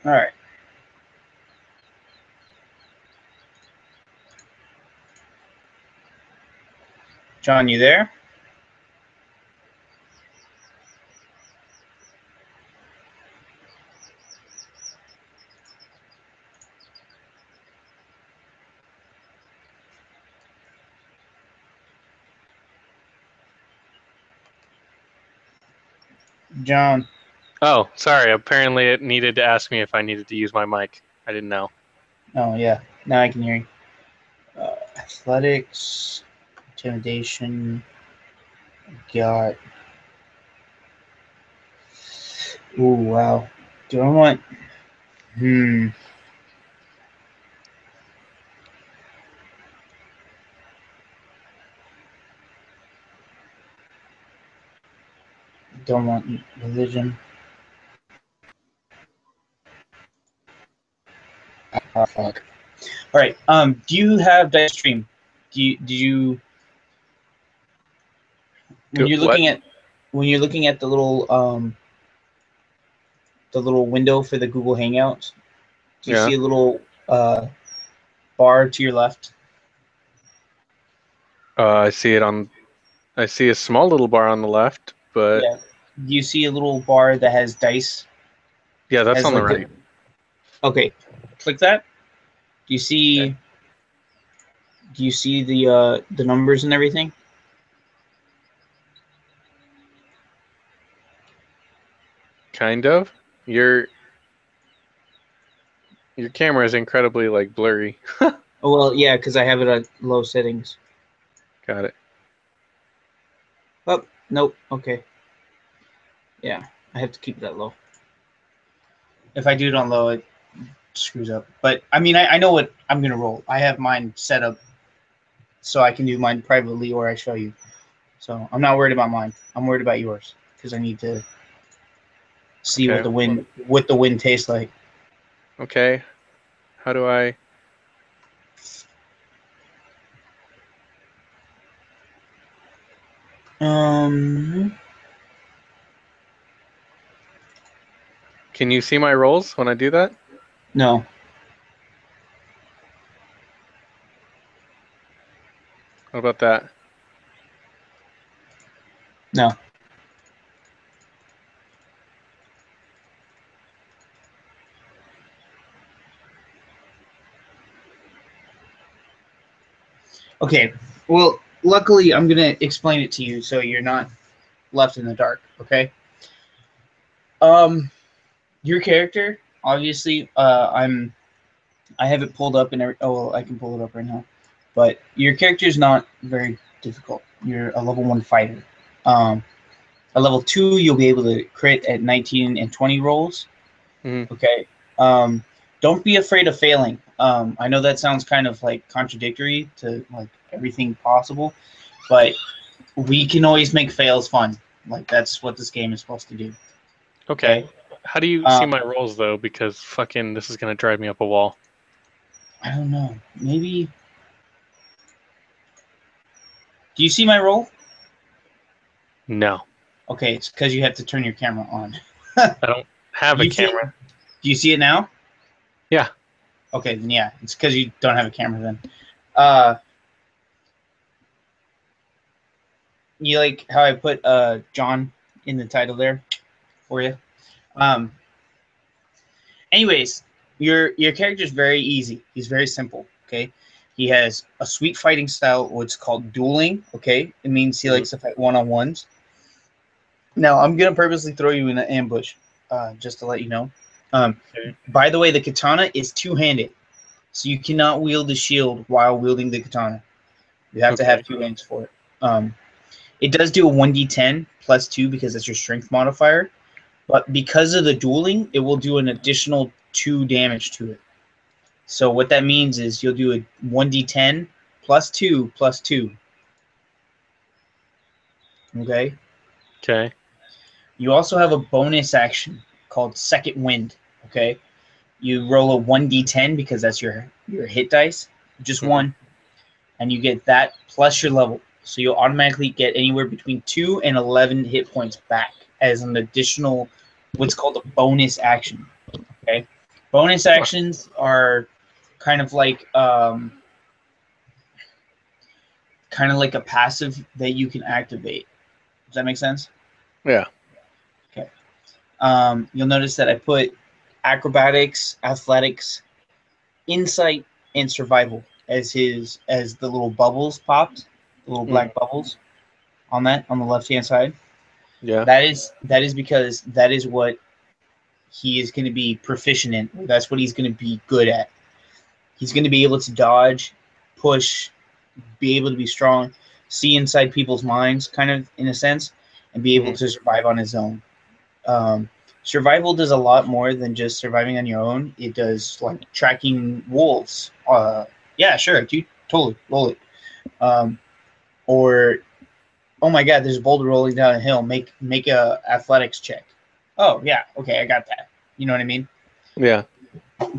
All right. John, you there? John. Oh, sorry. Apparently it needed to ask me if I needed to use my mic. I didn't know. Oh, yeah. Now I can hear you. Athletics, intimidation, got. Ooh, wow. Do I want. Don't want religion. Oh, fuck. All right. Do you have Dice Stream? Do you when you're What? looking at the little window for the Google Hangouts? Do you Yeah. see a little bar to your left? I see it on. I see a small little bar on the left, but Yeah. Do you see a little bar that has dice? yeah, that's Has on the like right. okay, click that. Do you Okay. see? Do you see the numbers and everything? Kind of. Your camera is incredibly like blurry. Oh well, yeah, because I have it at low settings. Got it. Oh nope. Okay. Yeah, I have to keep that low. If I do it on low, it screws up. But I mean, I know what I'm gonna roll. I have mine set up so I can do mine privately, or I show you. So I'm not worried about mine. I'm worried about yours because I need to see Okay. what the wind tastes like. Okay. How do I? Um, Can you see my rolls when I do that? no, What about that? no. Okay. Well, luckily, I'm gonna explain it to you so you're not left in the dark. Okay. Um, your character, obviously, I have it pulled up and oh, well, I can pull it up right now. But your character is not very difficult. You're a level 1 fighter. Um, a level 2, you'll be able to crit at 19 and 20 rolls. Mm-hmm. Okay. Don't be afraid of failing. I know that sounds kind of like contradictory to like everything possible, but we can always make fails fun. Like that's what this game is supposed to do. Okay. Okay. How do you see Um, my rolls though? Because fucking this is gonna drive me up a wall. I don't know. Maybe. Do you see my roll? No, Okay, it's because you have to turn your camera on. I don't have a You can. camera. Do you see it now? Yeah. Okay, then yeah, it's because you don't have a camera. Then, uh, you like how I put John in the title there for you. Um, anyways, your character is very easy. He's very simple. Okay, he has a sweet fighting style, what's called dueling. Okay, it means he Mm-hmm. likes to fight one-on-ones. Now, I'm gonna purposely throw you in an ambush, just to let you know. Okay. By the way, the katana is two-handed, so you cannot wield the shield while wielding the katana. You have to Okay. have two hands for it. It does do a 1d10 plus 2 because that's your strength modifier, but because of the dueling, it will do an additional 2 damage to it. So what that means is you'll do a 1d10 plus 2 plus 2. Okay? Okay. You also have a bonus action called Second Wind. Okay? You roll a 1d10 because that's your hit dice, just Mm-hmm. one, and you get that plus your level. So you'll automatically get anywhere between 2 and 11 hit points back as an additional, what's called a bonus action. Okay. Bonus actions are kind of like a passive that you can activate. Does that make sense? Yeah. Okay. You'll notice that I put acrobatics, athletics, insight, and survival as the little bubbles popped, the little black bubbles on the left hand side. Yeah. That is because that is what he is going to be proficient in. That's what he's going to be good at. He's going to be able to dodge, push, be able to be strong, see inside people's minds, kind of in a sense, and be able to survive on his own. Survival does a lot more than just surviving on your own. It does like tracking wolves. Yeah, sure, dude, totally, roll it. Or oh my god, there's a boulder rolling down a hill. Make a athletics check. Oh yeah, okay, I got that. You know what I mean? Yeah.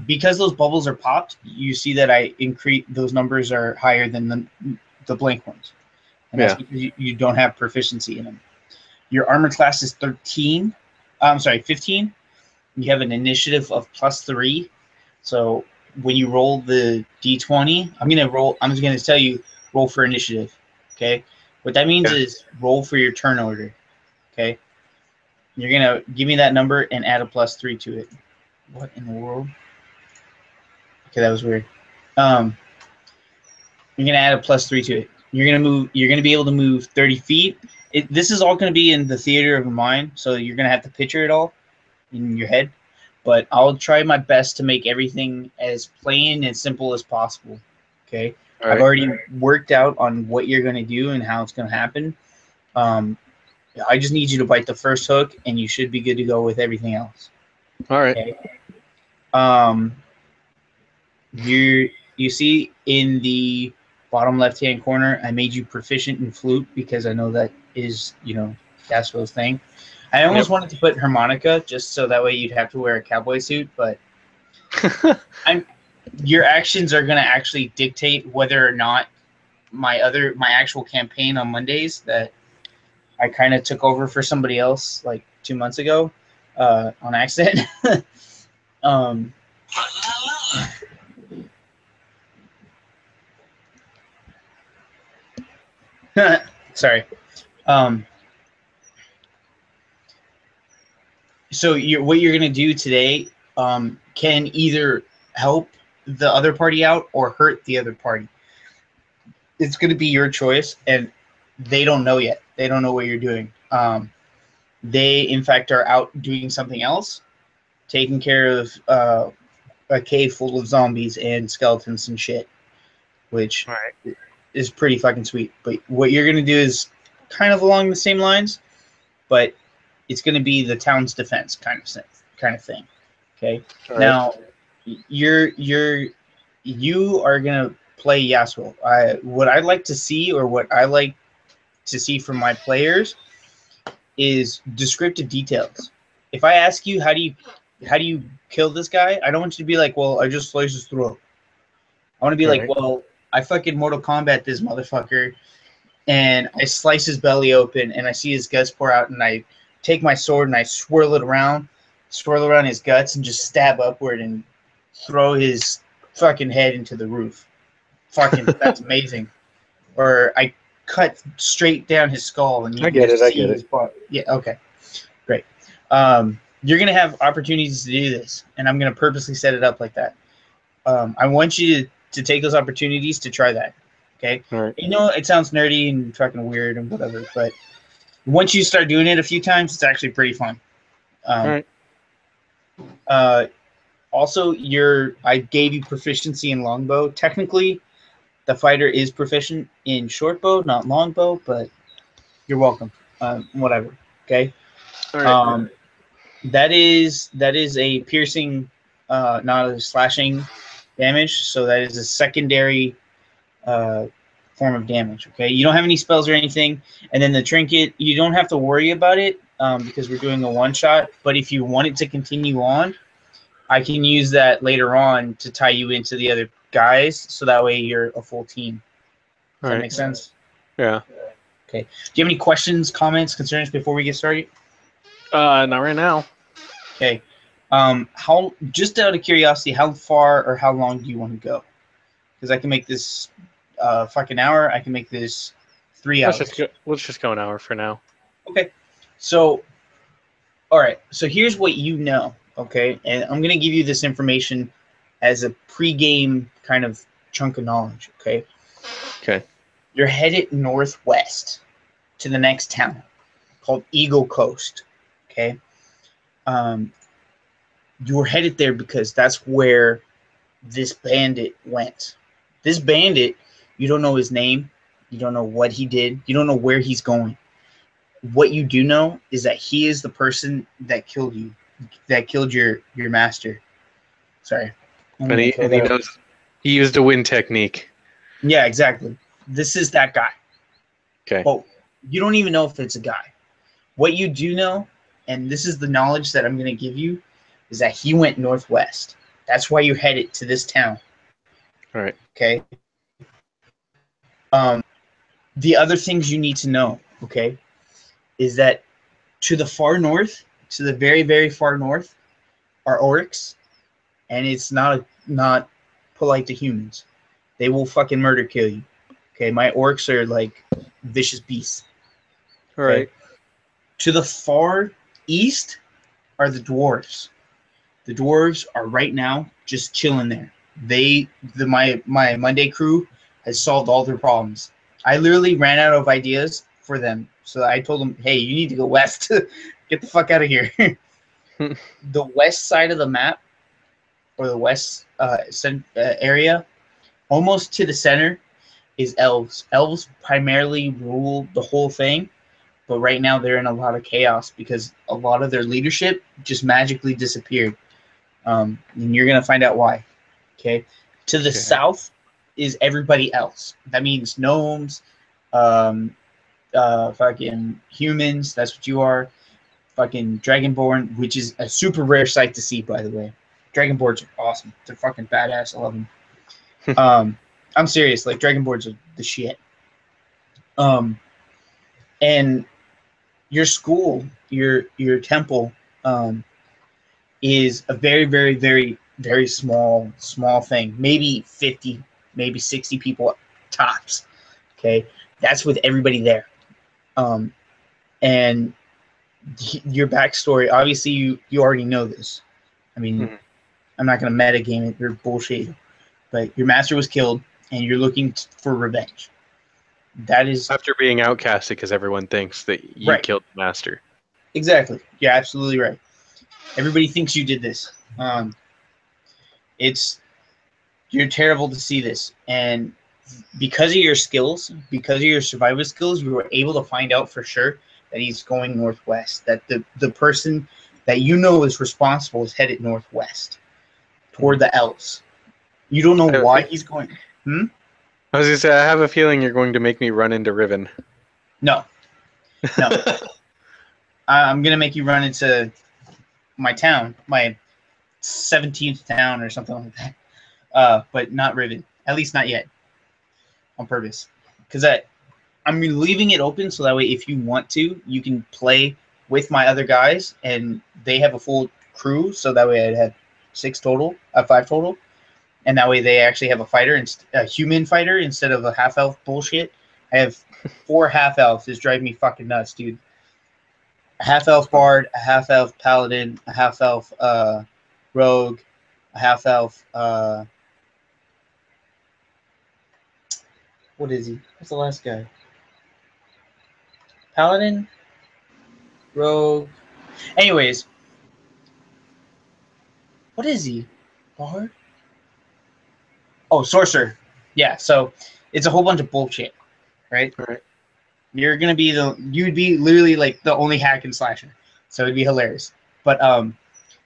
Because those bubbles are popped, you see that I increase those numbers are higher than the blank ones, and that's because you don't have proficiency in them. Your armor class is 13. I'm sorry, 15. You have an initiative of +3. So when you roll the d20, I'm just gonna tell you roll for initiative. Okay. What that means is roll for your turn order. Okay. You're gonna give me that number and add a +3 to it. What in the world? Okay, that was weird. You're gonna add a +3 to it. You're gonna be able to move 30 feet. This is all gonna be in the theater of your mind, so you're gonna have to picture it all in your head. But I'll try my best to make everything as plain and simple as possible. Okay. All right. I've already worked out on what you're gonna do and how it's gonna happen. I just need you to bite the first hook, and you should be good to go with everything else. All right. Okay. You see in the bottom left hand corner, I made you proficient in flute because I know that is Yasuo's thing. I almost wanted to put harmonica just so that way you'd have to wear a cowboy suit, but your actions are going to actually dictate whether or not my actual campaign on Mondays that I kind of took over for somebody else like 2 months ago on accident. Sorry. So what you're going to do today can either help the other party out or hurt the other party. It's going to be your choice, and they don't know yet. They don't know what you're doing. They, in fact, are out doing something else, taking care of a cave full of zombies and skeletons and shit, which is pretty fucking sweet. But what you're going to do is kind of along the same lines, but it's going to be the town's defense kind of thing. Okay. All now, you are going to play Yasuo. What I like to see, or what I like to see from my players, is descriptive details. If I ask you how do you kill this guy, I don't want you to be like, well, I just slice his throat. I want to be like, well, I fucking Mortal Kombat this motherfucker, and I slice his belly open, and I see his guts pour out, and I take my sword and I swirl around his guts, and just stab upward and throw his fucking head into the roof. Fucking, that's amazing. Or I cut straight down his skull, and you can see his butt. Yeah, okay, great. You're gonna have opportunities to do this, and I'm gonna purposely set it up like that. I want you to take those opportunities to try that. Okay. All right. It sounds nerdy and fucking weird and whatever, but once you start doing it a few times, it's actually pretty fun. All right. Also, I gave you proficiency in longbow. Technically, the fighter is proficient in shortbow, not longbow, but you're welcome. Whatever. Okay. All right. That is a piercing, not a slashing damage. So that is a secondary form of damage. Okay. You don't have any spells or anything, and then the trinket, you don't have to worry about it because we're doing a one shot. But if you want it to continue on, I can use that later on to tie you into the other guys, so that way you're a full team. Does that make sense? Yeah. Okay. Do you have any questions, comments, concerns before we get started? Not right now. Okay. How, just out of curiosity, how far or how long do you want to go? Because I can make this fucking hour. I can make this 3 hours. Let's just go an hour for now. Okay. So, all right. So here's what you know. Okay, and I'm gonna give you this information as a pre-game kind of chunk of knowledge. Okay. Okay. You're headed northwest to the next town called Eagle Coast. Okay. Um, you were headed there because that's where this bandit went. This bandit, you don't know his name, you don't know what he did, you don't know where he's going. What you do know is that he is the person that killed you, that killed your master. Sorry. And he knows he used a win technique. Yeah, exactly. This is that guy. Okay. But you don't even know if it's a guy. What you do know, and this is the knowledge that I'm going to give you, is that he went northwest. That's why you're headed to this town. All right. Okay. The other things you need to know, okay, is that to the far north, to the very, very far north, are orcs, and it's not polite to humans. They will fucking murder kill you. Okay, my orcs are like vicious beasts. All right. To the far east are the dwarves. The dwarves are right now just chilling there. My Monday crew has solved all their problems. I literally ran out of ideas for them, so I told them, "Hey, you need to go west. Get the fuck out of here." The west side of the map, or the west area, almost to the center, is elves. Elves primarily rule the whole thing, but right now they're in a lot of chaos because a lot of their leadership just magically disappeared. And you're gonna find out why. Okay. To the south is everybody else. That means gnomes, fucking humans. That's what you are. Fucking dragonborn, which is a super rare sight to see, by the way. Dragonborns are awesome. They're fucking badass. I love them. I'm serious. Like dragonborns are the shit. And your school, your temple, is a very, very, very, very small thing. Maybe 50, maybe 60 people tops. Okay, that's with everybody there. And your backstory, obviously, you already know this. I mean, I'm not going to metagame it. You're bullshit. But your master was killed, and you're looking for revenge. That is after being outcasted because everyone thinks that you killed the master. Exactly. You're absolutely right. Everybody thinks you did this. You're terrible to see this, and because of your skills, because of your survival skills, you were able to find out for sure that he's going northwest. That the person that you know is responsible is headed northwest toward the elves. You don't know why he's going. I was gonna say, I have a feeling you're going to make me run into Riven. No. I'm gonna make you run into my town, my 17th town or something like that. But not Riven. At least not yet. On purpose. Because I'm leaving it open so that way if you want to, you can play with my other guys and they have a full crew, so that way I'd have 5 total. And that way they actually have a human fighter instead of a half-elf bullshit. I have 4 half-elves. It's driving me fucking nuts, dude. A half-elf bard, a half-elf paladin, a half-elf rogue, a half-elf what is he? What's the last guy? Paladin? Rogue? Anyways. What is he? Bard? Oh, sorcerer. Yeah, so it's a whole bunch of bullshit. Right? Right. You'd be literally like the only hack and slasher. So it'd be hilarious. But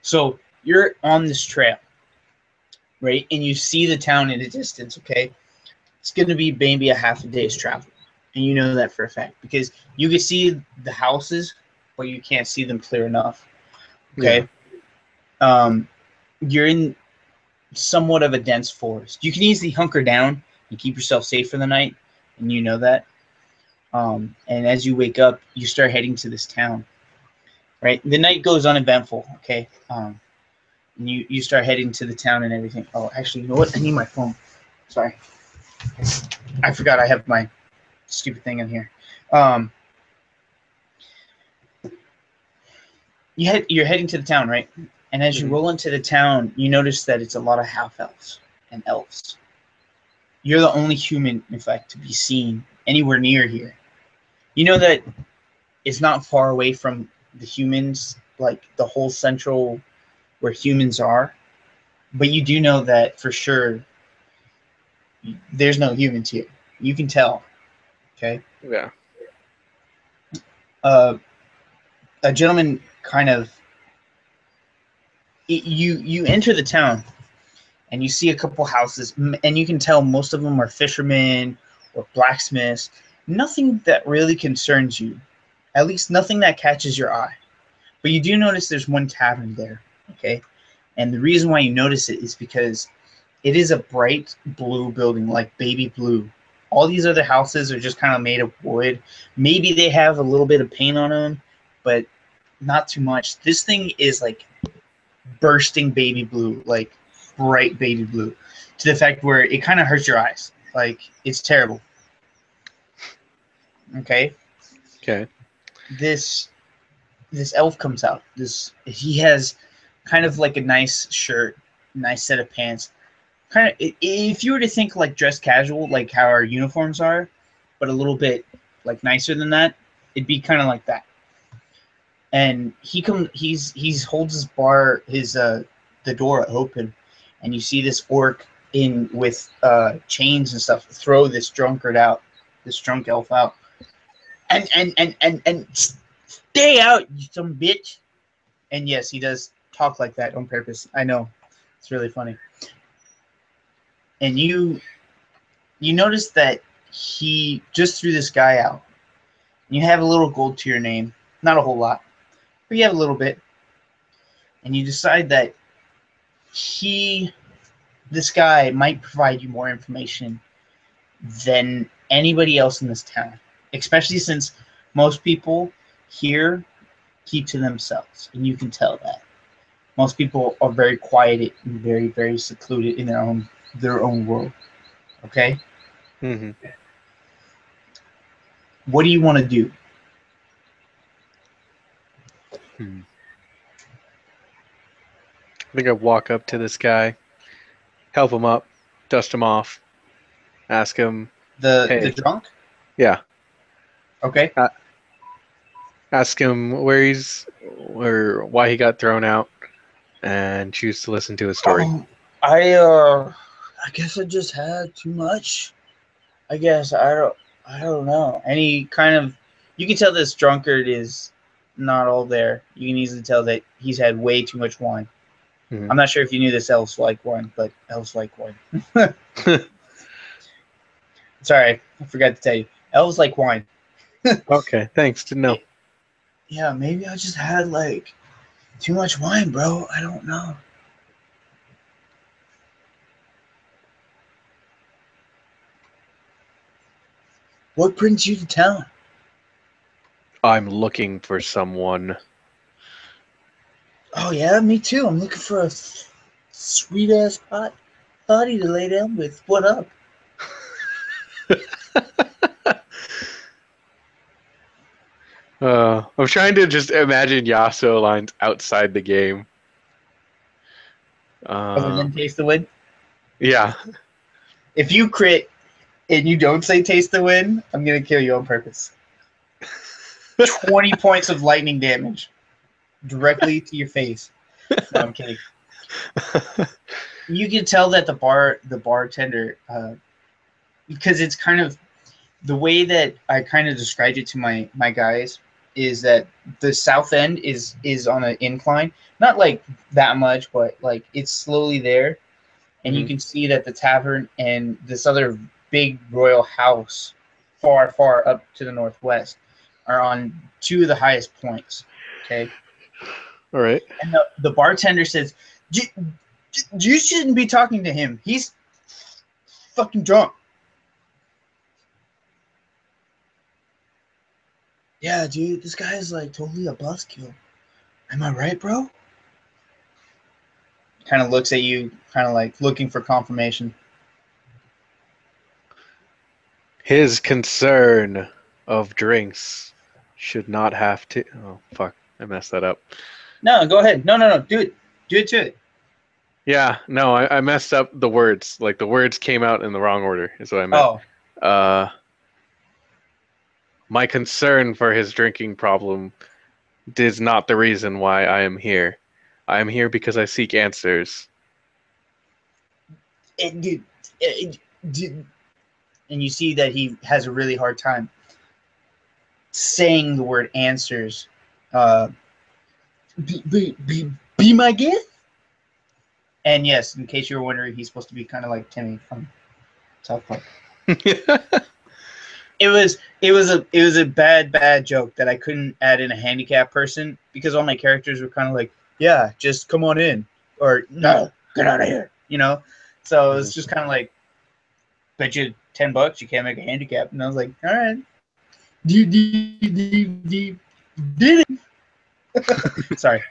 so you're on this trail, right? And you see the town in the distance, okay? It's gonna be maybe a half a day's travel. And you know that for a fact. Because you can see the houses, but you can't see them clear enough. Okay. Yeah. You're in somewhat of a dense forest. You can easily hunker down and keep yourself safe for the night, and you know that. And as you wake up, you start heading to this town. Right? The night goes uneventful, okay? And you start heading to the town and everything. Oh, actually, you know what? I need my phone. Sorry, I forgot I have my stupid thing in here. Um, you're heading to the town, right? And as you Mhm. roll into the town, you notice that it's a lot of half elves and elves. You're the only human, in fact, to be seen anywhere near here. You know that it's not far away from the humans, like the whole central where humans are. But you do know that for sure there's no humans here. You can tell. Okay. Yeah. Uh, a gentleman kind of you enter the town and you see a couple houses and you can tell most of them are fishermen or blacksmiths. Nothing that really concerns you. At least nothing that catches your eye. But you do notice there's one tavern there. Okay. And the reason why you notice it is because it is a bright blue building, like baby blue. All these other houses are just kind of made of wood. Maybe they have a little bit of paint on them, but not too much. This thing is like bursting baby blue, like bright baby blue, to the fact where it kind of hurts your eyes. Like it's terrible. Okay, Okay. this this elf comes out. This he has kind of like a nice shirt, nice set of pants. Kind of if you were to think like dress casual, like how our uniforms are, but a little bit like nicer than that, it'd be kind of like that. And he's holds his bar his the door open, and you see this orc in with chains and stuff throw this drunkard out, this drunk elf out, and stay out, you some bitch. And yes, he does talk like that on purpose. I know, it's really funny. And you notice that he just threw this guy out. You have a little gold to your name, not a whole lot, but you have a little bit, and you decide that he this guy might provide you more information than anybody else in this town, especially since most people here keep to themselves, and you can tell that most people are very quiet and very very secluded in their own world. Okay, Hmm. what do you want to do? Hmm. I think I'd walk up to this guy, help him up, dust him off, ask him, The hey, drunk? yeah, Okay. a- ask him or why he got thrown out, and choose to listen to his story. I guess I just had too much. I guess I don't know. Any kind of you can tell this drunkard is not all there. You can easily tell that he's had way too much wine. Hmm. I'm not sure if you knew this elves like wine, but elves like wine. Sorry, I forgot to tell you. Elves like wine. Okay, thanks. Didn't know. Yeah, maybe I just had like too much wine, bro. I don't know. What brings you to town? I'm looking for someone. Oh yeah, me too. I'm looking for a sweet ass hottie to lay down with. What up? I'm trying to just imagine Yasuo lines outside the game. Other Uh, than taste the win. yeah. If you crit and you don't say taste the win, I'm gonna kill you on purpose. 20 points of lightning damage directly to your face. No, I'm kidding. You can tell that the bartender, because it's kind of the way that I kind of described it to my guys is that the south end is on an incline, not like that much, but like it's slowly there, and you Hmm. can see that the tavern and this other big royal house far far up to the northwest are on two of the highest points. Okay, All right. and the bartender says, You shouldn't be talking to him. He's fucking drunk." Yeah, dude, this guy is like totally a buzzkill. Am I right, bro? kind of looks at you, kind of like looking for confirmation. His concern of drinks should not have to. Oh fuck! I messed that up. No, go ahead. No. Do it. Do it to it. Yeah, no, I messed up the words. Like the words came out in the wrong order. Is what I meant. Oh, Uh, my concern for his drinking problem is not the reason why I am here. I am here because I seek answers. and you see that he has a really hard time saying the word answers. Be my guest. And yes, in case you were wondering, he's supposed to be kind of like Timmy from South Park. It was a bad joke that I couldn't add in a handicap person because all my characters were kind of like, yeah, just come on in, or no, get out of here, you know. So it was just kind of like, bet you $10 you can't make a handicap, and I was like, all right, did it? Sorry,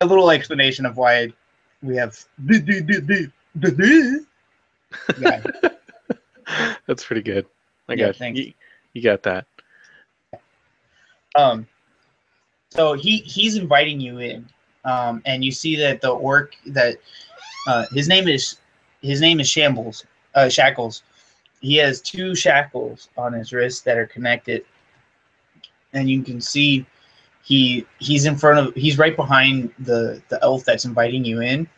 a little explanation of why we have yeah. That's pretty good. I Yeah, got thanks. you got that. So he's inviting you in, and you see that the orc that his name is Shambles, Shackles. He has 2 shackles on his wrist that are connected, and you can see he's right behind the elf that's inviting you in,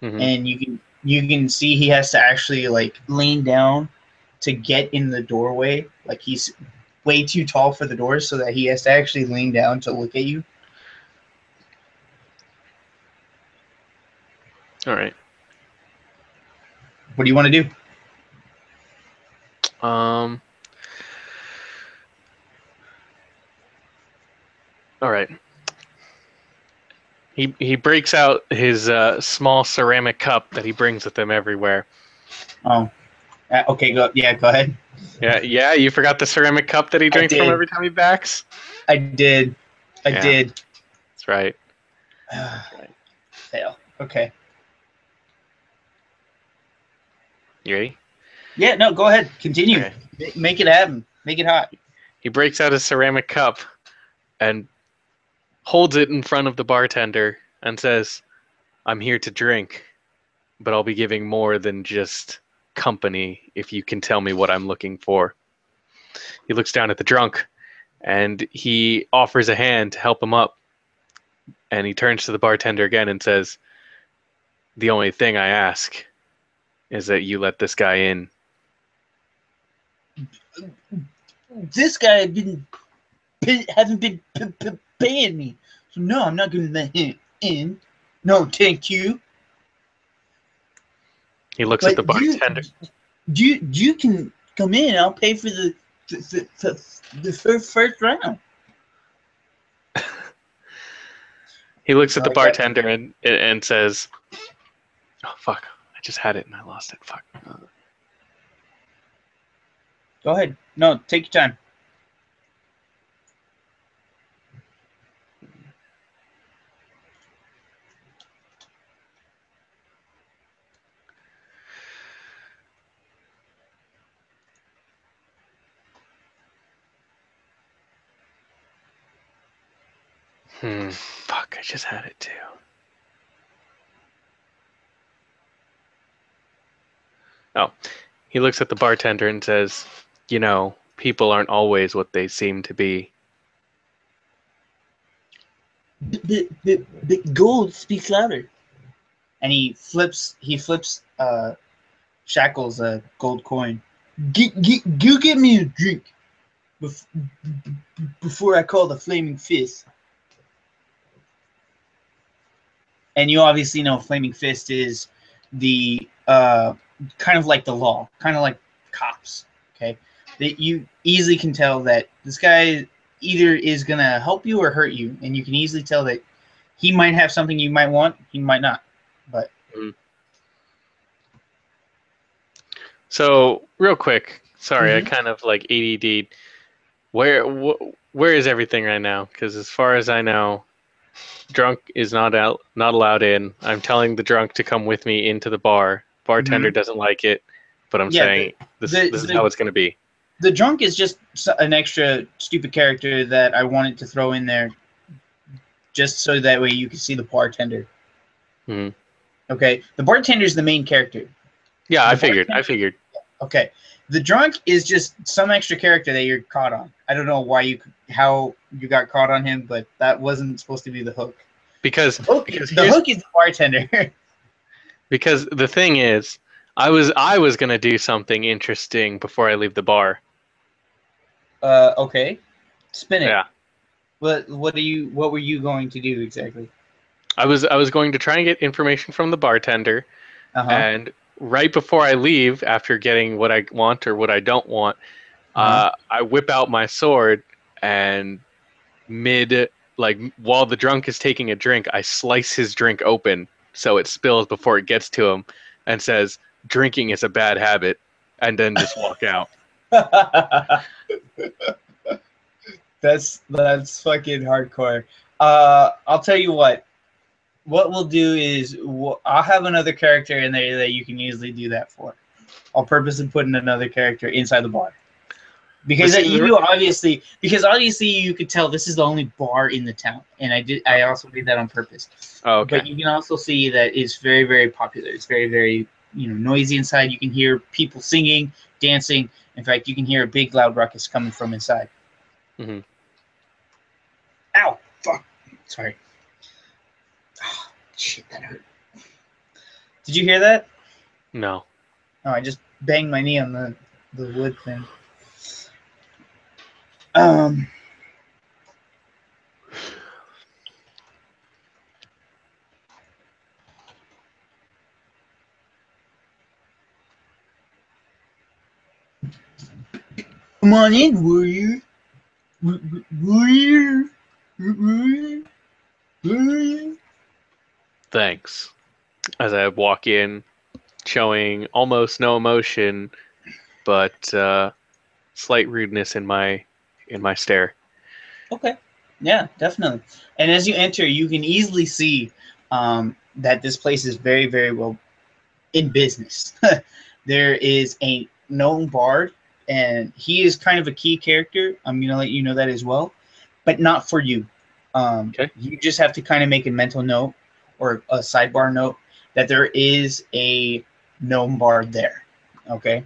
and you can see he has to actually like lean down to get in the doorway. Like he's way too tall for the door, so that he has to actually lean down to look at you. All right. What do you want to do? All right. He breaks out his small ceramic cup that he brings with him everywhere. Oh, okay. Go ahead. Yeah. You forgot the ceramic cup that he drinks from every time he backs. I did. That's right. Fail. Okay. You ready? Yeah. No. Go ahead. Continue. Okay. Make it happen. Make it hot. He breaks out his ceramic cup and holds it in front of the bartender and says, "I'm here to drink, but I'll be giving more than just company if you can tell me what I'm looking for." He looks down at the drunk and he offers a hand to help him up. And he turns to the bartender again and says, "The only thing I ask is that you let this guy in." This guy hasn't been paying me, so no, I'm not going to let him in. No, thank you. He looks at the bartender. You can come in. I'll pay for the first round. He looks at the bartender and says, "Oh fuck! I just had it and I lost it. Fuck." Go ahead. No, take your time. Fuck! I just had it too. Oh, he looks at the bartender and says, "You know, people aren't always what they seem to be." The gold speaks louder. And he flips Shackles a gold coin. You get me a drink before I call the Flaming Fist. And you obviously know Flaming Fist is the kind of like the law, kind of like cops. Okay, that you easily can tell that this guy either is gonna help you or hurt you, and you can easily tell that he might have something you might want, he might not. But so real quick, sorry, I kind of like ADD'd. Where is everything right now? Because as far as I know, Drunk is not allowed in. I'm telling the drunk to come with me into the bar. Bartender Mhm. doesn't like it, but I'm Yeah, saying this the this is the how it's going to be. the drunk is just an extra stupid character that I wanted to throw in there just so that way you can see the bartender. Hmm. Okay, the bartender is the main character. Yeah, The I figured. I bartender. figured Okay, the drunk is just some extra character that you're caught on. I don't know how you got caught on him, but that wasn't supposed to be the hook. because The hook, because the here's hook is the bartender. because the thing is, I was going to do something interesting before I leave the bar. Okay, spin it. Yeah. What were you going to do exactly? I was going to try and get information from the bartender, Uh huh. and right before I leave, after getting what I want or what I don't want, Uh huh. I whip out my sword and mid while the drunk is taking a drink, I slice his drink open so it spills before it gets to him, and says, "Drinking is a bad habit," and then just walk out. That's fucking hardcore. I'll tell you what. What we'll do is I'll have another character in there that you can easily do that for. I'll purposely put in another character inside the bar But because see, obviously you could tell this is the only bar in the town, and I also did that on purpose. oh, okay, But you can also see that it's very very popular. It's very very noisy inside. You can hear people singing, dancing. In fact, you can hear a big loud ruckus coming from inside. hmm Ow! Fuck! Sorry. Oh, shit, that hurt. Did you hear that? no. Oh, I just banged my knee on the wood thing. Um, Come on in, warrior. Warrior. Warrior. Warrior. Thanks. As I walk in, showing almost no emotion, but slight rudeness in my stare. Okay. Yeah, definitely. And as you enter, you can easily see that this place is very, very well in business. There is a known bard, and he is kind of a key character. I'm gonna let you know that as well, but not for you. Okay. You just have to kind of make a mental note or a sidebar note that there is a known bard there. Okay.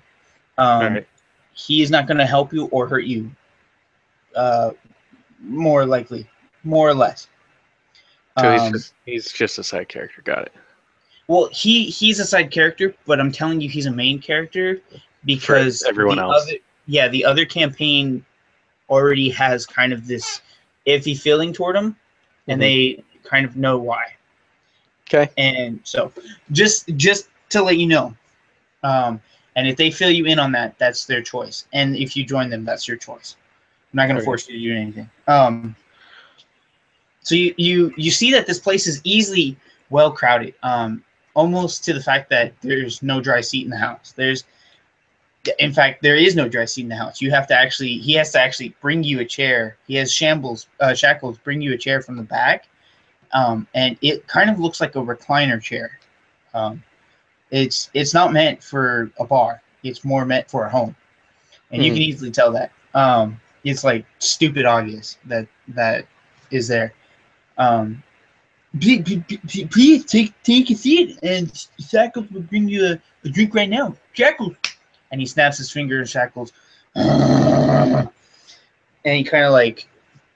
All Um, right. he is not going to help you or hurt you. Uh, more likely, more or less. So he's Um, just he's just a side character. Got it. well, he's a side character, but I'm telling you, he's a main character For because everyone else. the other campaign already has kind of this iffy feeling toward him, and Hmm. they kind of know why. Okay. And so, just to let you know, um, and if they fill you in on that, that's their choice. And if you join them, that's your choice. I'm not going to Okay. force you to do anything. So you see that this place is easily well crowded, almost to the fact that there's no dry seat in the house. In fact, there is no dry seat in the house. He has to actually bring you a chair. He has shackles, bring you a chair from the back, and it kind of looks like a recliner chair. Um, it's not meant for a bar. It's more meant for a home, and you Hmm. can easily tell that. It's like stupid obvious that is there. Um, please take a seat, and Shackles will bring you a drink right now. Shackles, and he snaps his finger in Shackles, and he kind of like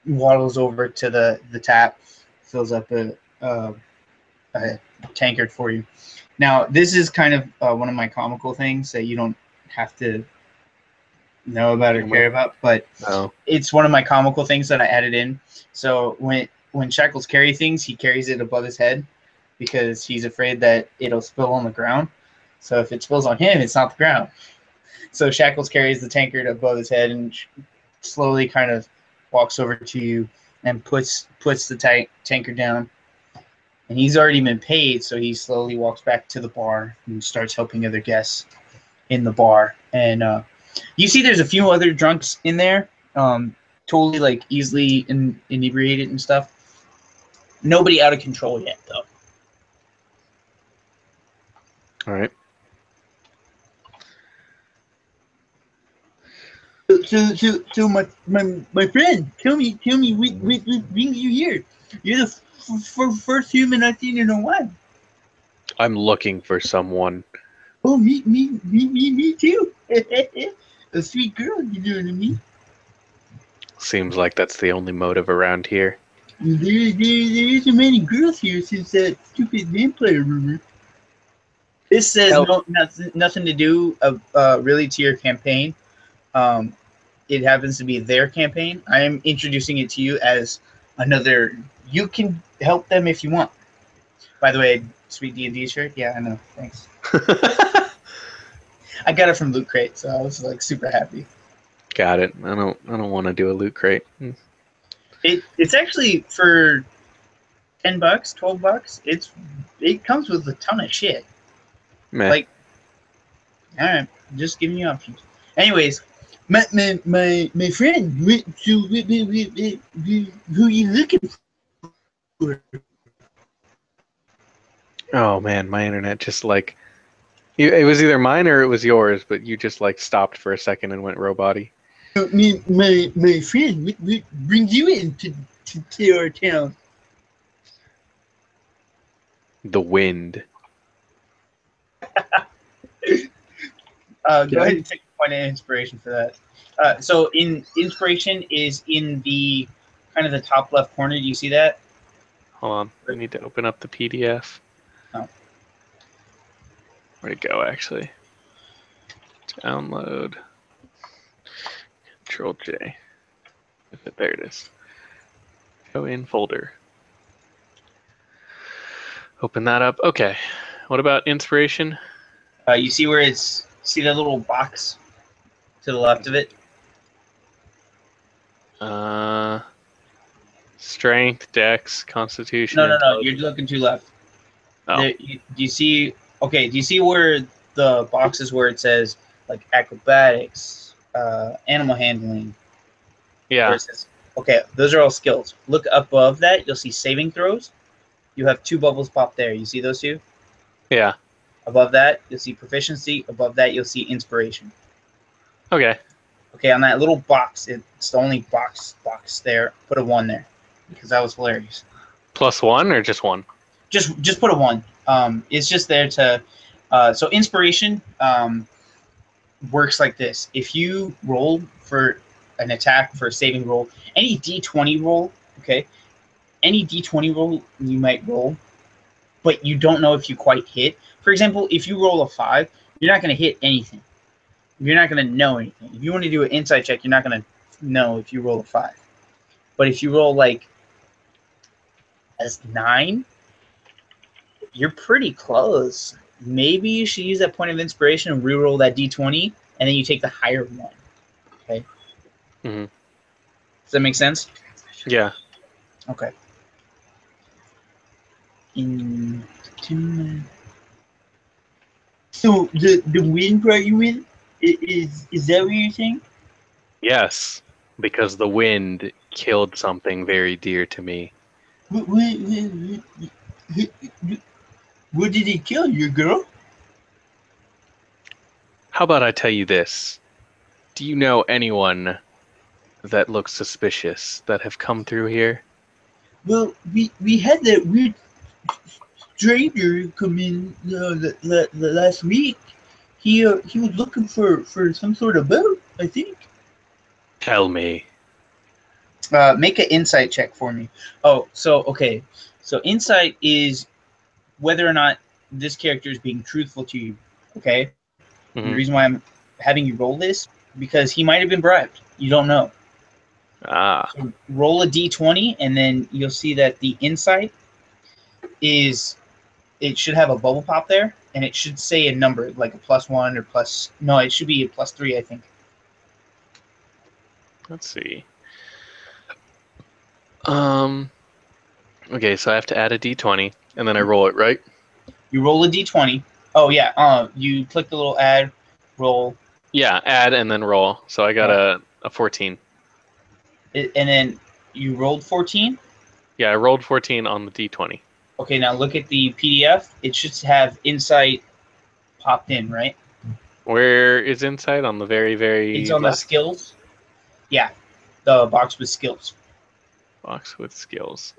waddles over to the tap, fills up a tankard for you. Now, this is kind of one of my comical things that you don't have to know about or Deal with. care about, but No. it's one of my comical things that I added in. So when Shackles carry things, he carries it above his head because he's afraid that it'll spill on the ground. So if it spills on him, it's not the ground. So Shackles carries the tankard above his head and slowly kind of walks over to you and puts the tankard down. And he's already been paid, so he slowly walks back to the bar and starts helping other guests in the bar. And you see, there's a few other drunks in there, totally like easily inebriated and stuff. Nobody out of control yet, though. All right. So my friend, tell me, what brings you here? You're the first human I've seen in a while. I'm looking for someone. Oh, me too. A sweet girl, you know what I mean? Seems like that's the only motive around here. There isn't many girls here since that stupid vampire rumor. This says nothing to do really to your campaign. Um, it happens to be their campaign. I am introducing it to you as another. You can help them if you want. By the way, sweet D&D shirt. Yeah, I know. Thanks. I got it from Loot Crate, so I was like super happy. Got it. I don't want to do a loot crate. It's actually for $10, $12. It comes with a ton of shit. Meh. Like, all right, just giving you options. Anyways, my friend, who you looking for? Oh man, my internet just like it was either mine or it was yours, but you just like stopped for a second and went robot-y. My friend, what brings you into to our town? The wind. Go ahead and take a point of inspiration for that. So in inspiration is in the kind of the top left corner. Do you see that? Hold on. We need to open up the PDF. Oh. Where'd it go actually? Download. Control J. There it is. Go in folder. Open that up. Okay. What about inspiration? You see where see that little box to the left of it? Strength, Dex, Constitution. No. You're looking to left. Oh. Do you see? Okay. Do you see where the box is where it says like acrobatics, animal handling? Yeah. Says, okay, those are all skills. Look above that. You'll see saving throws. You have 2 bubbles pop there. You see those 2? Yeah. Above that, you'll see proficiency. Above that, you'll see inspiration. Okay. Okay, on that little box, it's the only box there. Put a 1 there because that was hilarious. +1 or just 1? Just put a 1. It's just there to. So inspiration works like this. If you roll for an attack for a saving roll, any D20 roll, okay, any D20 roll you might roll, but you don't know if you quite hit. For example, if you roll a 5, you're not going to hit anything. You're not going to know anything. If you want to do an insight check, you're not going to know if you roll a 5. But if you roll like as 9, you're pretty close. Maybe you should use that point of inspiration and reroll that D20, and then you take the higher one. Okay. Mm-hmm. Does that make sense? Yeah. Okay. So the wind brought you in? Is that what you're saying? Yes, because the wind killed something very dear to me. What did it kill, your girl? How about I tell you this? Do you know anyone that looks suspicious that have come through here? Well, we had that weird stranger come in the last week. He was looking for some sort of boat, I think. Tell me. Make an insight check for me. Oh, so okay. So insight is whether or not this character is being truthful to you. Okay. Mm-hmm. The reason why I'm having you roll this because he might have been bribed. You don't know. Ah. So roll a d20, and then you'll see that the insight is it should have a bubble pop there, and it should say a number like a +1 or plus. No, it should be a +3, I think. Let's see. Okay, so I have to add a d20, and then I roll it, right? You roll a d20. Oh yeah. You click the little add, roll. Yeah, add and then roll. So I got a 14. And then you rolled 14. Yeah, I rolled 14 on the D20. Okay, now look at the PDF. It should have insight popped in, right? Where is insight? On the very, It's very on the left? skills. Yeah, the box with skills. Box with skills.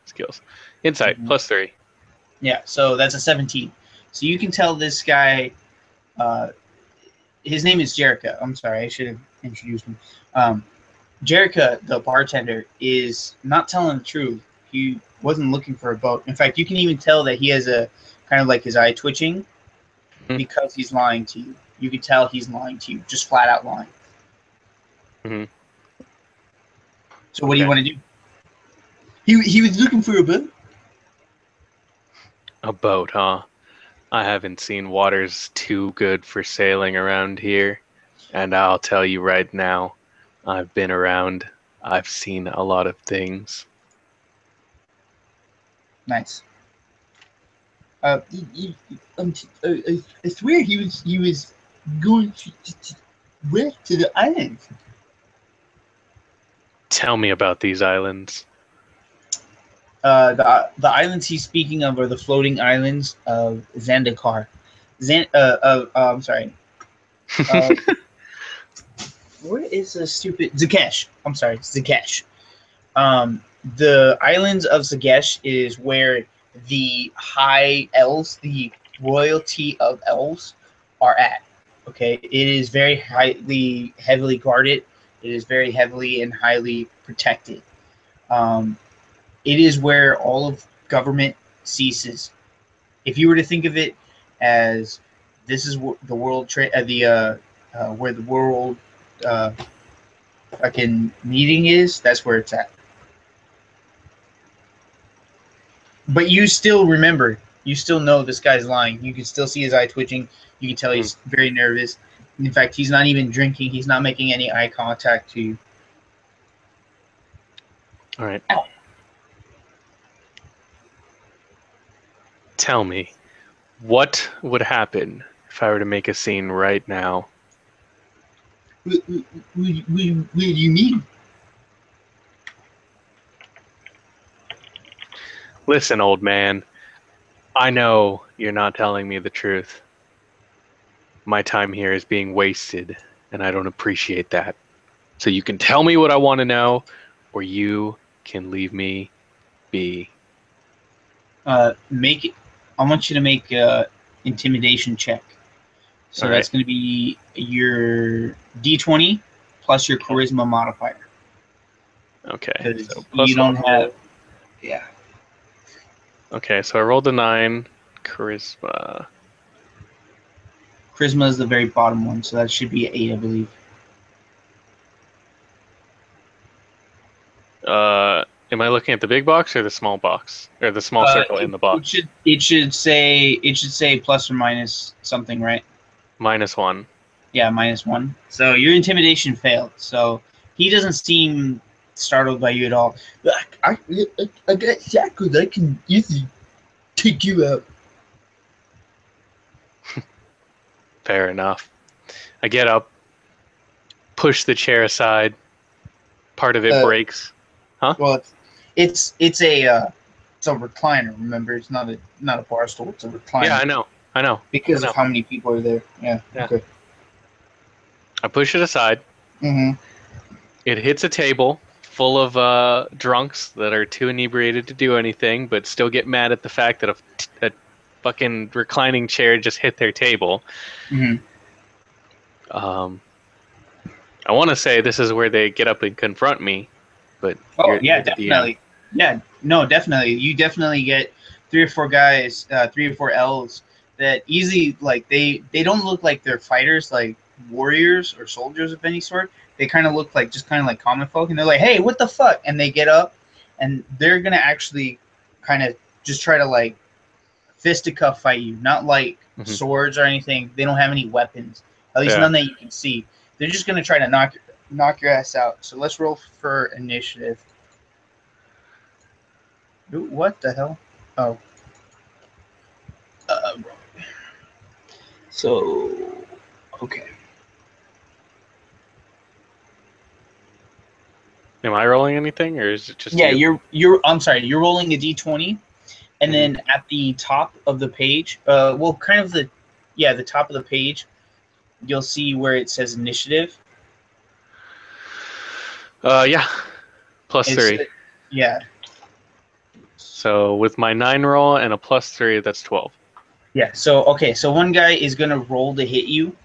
Skills. Insight, Mhm. +3. Yeah, so that's a 17. So you can tell this guy. Uh, his name is Jerica. I'm sorry, I should have introduced him. Jerica, the bartender, is not telling the truth. He wasn't looking for a boat. In fact, you can even tell that he has a kind of like his eye twitching Mhm. because he's lying to you. You can tell he's lying to you, just flat out lying. Mhm. So what do you Okay. want to do? He was looking for a boat. A boat, huh? I haven't seen waters too good for sailing around here. And I'll tell you right now, I've been around. I've seen a lot of things. Nice. I swear he was going to west to the island. Tell me about these islands. The islands he's speaking of are the floating islands of Zandakar. I'm sorry. Uh, where is the stupid Zakesh? I'm sorry, Zakesh. The islands of Zagesh is where the high elves, the royalty of elves, are at. Okay, it is very heavily guarded. It is very heavily and highly protected. Um, it is where all of government ceases. If you were to think of it as this is the world where the world uh, fucking meeting is, that's where it's at. But you still remember, you still know this guy's lying. You can still see his eye twitching. You can tell Mhm. he's very nervous. In fact, he's not even drinking. He's not making any eye contact to you. All right. Ow. Tell me, what would happen if I were to make a scene right now? What do you mean? Listen, old man, I know you're not telling me the truth. My time here is being wasted, and I don't appreciate that. So you can tell me what I want to know, or you can leave me be. Make it. I want you to make a intimidation check. All So right. that's going to be your D20 plus your Okay. charisma modifier Okay. because So you plus one don't have. roll. Yeah, Okay. So I rolled a 9. Charisma. charisma is the very bottom one, so that should be an 8, I believe. Am I looking at the big box or the small box or the small circle in It, the it box? should it should say plus or minus something, right? -1. Yeah, -1. So your intimidation failed. So he doesn't seem startled by you at all. I got shackled. I can easily take you out. Fair enough. I get up, push the chair aside. Part of it Uh, breaks. Huh? well, it's a recliner. Remember, it's not a bar stool. It's a Yeah, recliner I know. I know. I because of know. how many people are there. Yeah. Yeah. Okay. I push it aside. Mm-hmm. It hits a table full of drunks that are too inebriated to do anything, but still get mad at the fact that a fucking reclining chair just hit their table. Mm-hmm. Um, I want to say this is where they get up and confront me, but Oh yeah, you're the DM. definitely. Yeah, no, definitely. You definitely get three or four guys, three or four elves that easily like they don't look like they're fighters, like warriors or soldiers of any sort. They kind of look like just kind of like common folk, and they're like, "Hey, what the fuck?" And they get up, and they're gonna actually kind of just try to like fisticuff fight you, not like Hmm. swords or anything. They don't have any weapons, at least Yeah. none that you can see. They're just gonna try to knock your ass out. So let's roll for initiative. Ooh, what the hell? Oh. Uh, so, okay. Am I rolling anything, or is it just Yeah, you? you're. I'm sorry. You're rolling a d20, and Mhm. then at the top of the page, well, kind of the top of the page, you'll see where it says initiative. Yeah, plus It's 3. yeah, So with my 9 roll and a plus 3, that's 12. yeah. So okay, so one guy is gonna roll to hit you.